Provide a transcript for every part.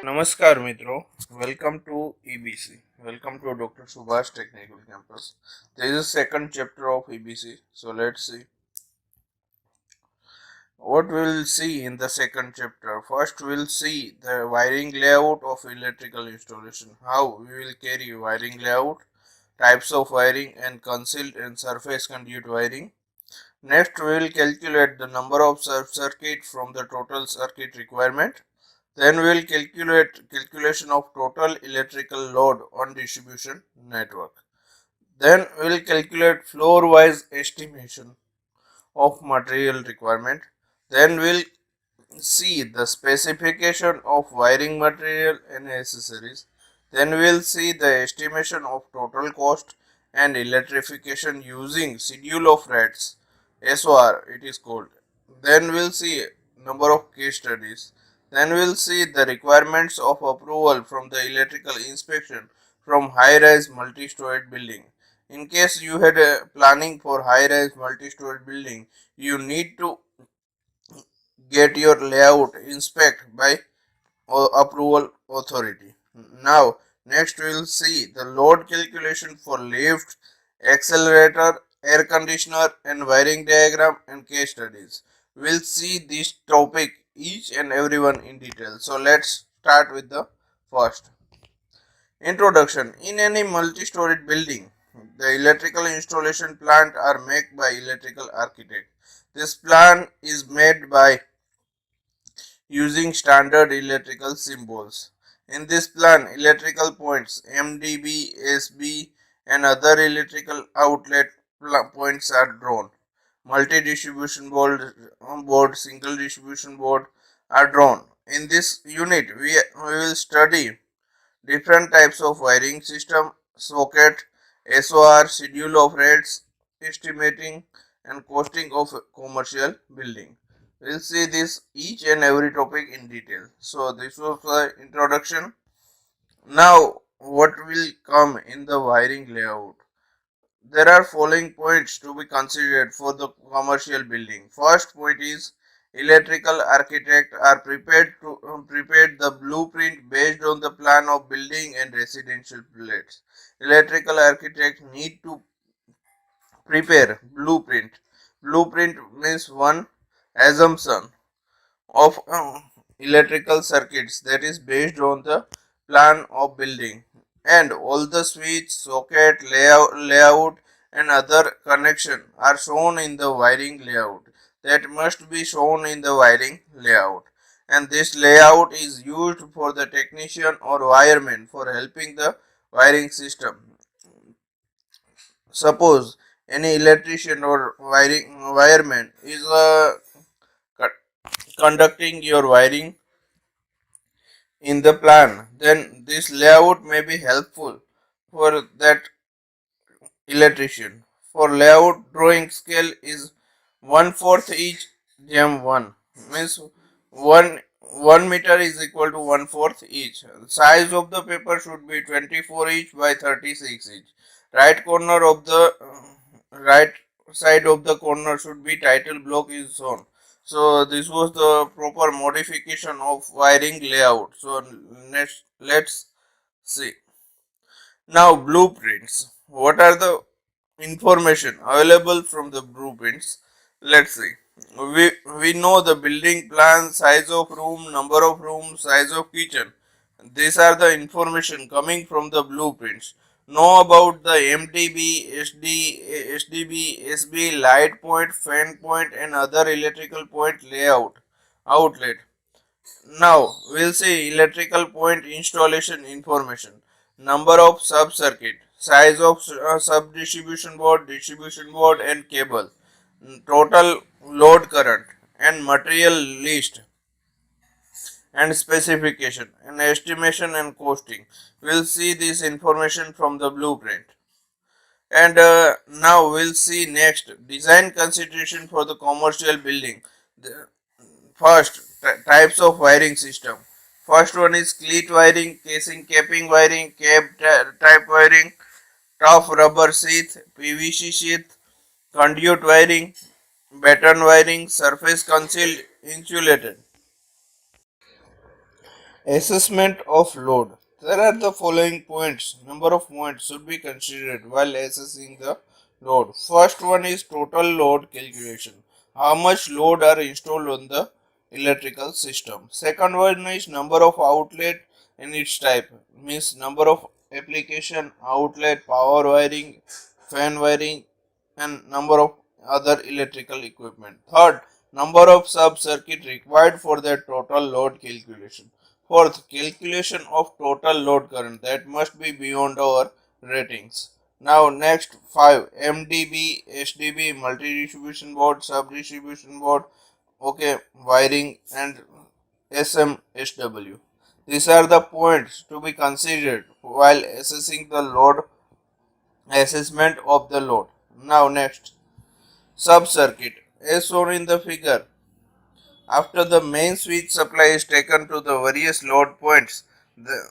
नमस्कार मित्रों, welcome to EBC. Welcome to Dr. Subhash Technical Campus. This is second chapter of EBC. So let's see what we'll see in the second chapter. First, we'll see the wiring layout of electrical installation. How we will carry wiring layout, types of wiring, and concealed and surface conduit wiring. Next, we will calculate the number of sub-circuit from the total circuit requirement. Then we will calculate calculation of total electrical load on distribution network. Then we will calculate floor wise estimation of material requirement. Then we will see the specification of wiring material and accessories. Then we will see the estimation of total cost and electrification using schedule of rates, SOR it is called. Then we will see number of case studies. Then we will see the requirements of approval from the electrical inspection from high-rise multi-storied building. In case you had a planning for high-rise multi-storied building, you need to get your layout inspected by approval authority. Now, next we will see the load calculation for lift, accelerator, air conditioner and wiring diagram and case studies. We will see this topic each and every one in detail. So let's start with the first. Introduction. In any multi-storied building, the electrical installation plant are made by electrical architect. This plan is made by using standard electrical symbols. In this plan, electrical points MDB, SB and other electrical outlet points are drawn. Multi-distribution board, single distribution board are drawn. In this unit, we will study different types of wiring system, socket, SOR, schedule of rates, estimating and costing of commercial building. We'll see this each and every topic in detail. So this was the introduction. Now what will come in the wiring layout? There are following points to be considered for the commercial building. First point is electrical architect are prepared to prepare the blueprint based on the plan of building and residential plates. Electrical architect need to prepare blueprint. Blueprint means one assumption of electrical circuits that is based on the plan of building, and all the switch, socket, layout and other connection are shown in the wiring layout. That must be shown in the wiring layout, and this layout is used for the technician or wireman for helping the wiring system. Suppose any electrician or wireman is conducting your wiring in the plan, then this layout may be helpful for that electrician. For layout, drawing scale is 1/4 each gem 1 means 1 meter is equal to 1/4 each. Size of the paper should be 24 each by 36 each. Right corner of the right side of the corner should be title block is shown. So this was the proper modification of wiring layout. So next let's see. Now blueprints. What are the information available from the blueprints? Let's see. We know the building plan, size of room, number of rooms, size of kitchen. These are the information coming from the blueprints. Know about the MTB, SDB, SB, light point, fan point and other electrical point layout outlet. Now we'll see electrical point installation information. Number of sub circuit, size of sub distribution board and cable, total load current and material list and specification and estimation and costing. We'll see this information from the blueprint. And now we'll see next design consideration for the commercial building. The first types of wiring system. First one is cleat wiring, casing capping wiring, cap type wiring, tough rubber sheath, PVC sheath, conduit wiring, batten wiring, surface concealed insulated. Assessment of load. There are the following points. Number of points should be considered while assessing the load. First one is total load calculation. How much load are installed on the electrical system. Second one is number of outlet and its type. Means number of application, outlet, power wiring, fan wiring, and number of other electrical equipment. Third, number of sub-circuit required for the total load calculation. Fourth, calculation of total load current that must be beyond our ratings. Now next 5 MDB, SDB, multi-distribution board, sub-distribution board, okay, wiring and SMSW. These are the points to be considered while assessing the load assessment of the load. Now next sub-circuit as shown in the figure. After the main switch supply is taken to the various load points, there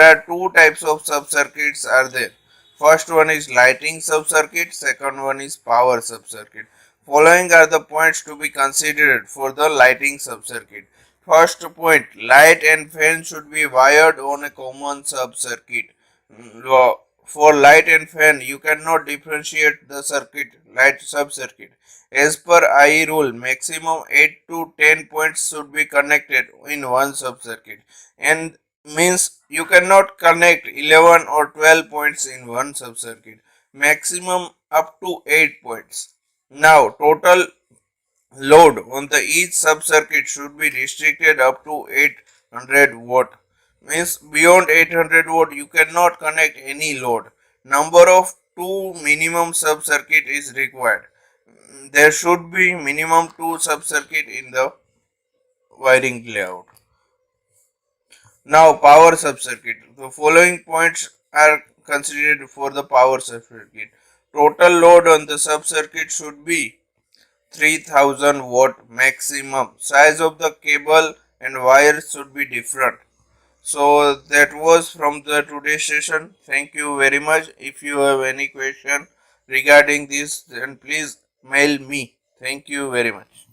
are two types of sub-circuits are there. First one is lighting sub-circuit, second one is power sub-circuit. Following are the points to be considered for the lighting sub-circuit. First point, light and fan should be wired on a common sub-circuit. For light and fan, you cannot differentiate the circuit, light sub-circuit. As per IE rule, maximum 8 to 10 points should be connected in one sub-circuit, and means you cannot connect 11 or 12 points in one sub-circuit. Maximum up to 8 points. Now, total load on the each sub-circuit should be restricted up to 800 watt. Means beyond 800 watt you cannot connect any load. Number of two minimum sub-circuit is required. There should be minimum two sub-circuit in the wiring layout. Now power sub-circuit. The following points are considered for the power sub-circuit. Total load on the sub-circuit should be 3000 watt maximum. Size of the cable and wires should be different. So that was from the today's session. Thank you very much. If you have any question regarding this, then please mail me. Thank you very much.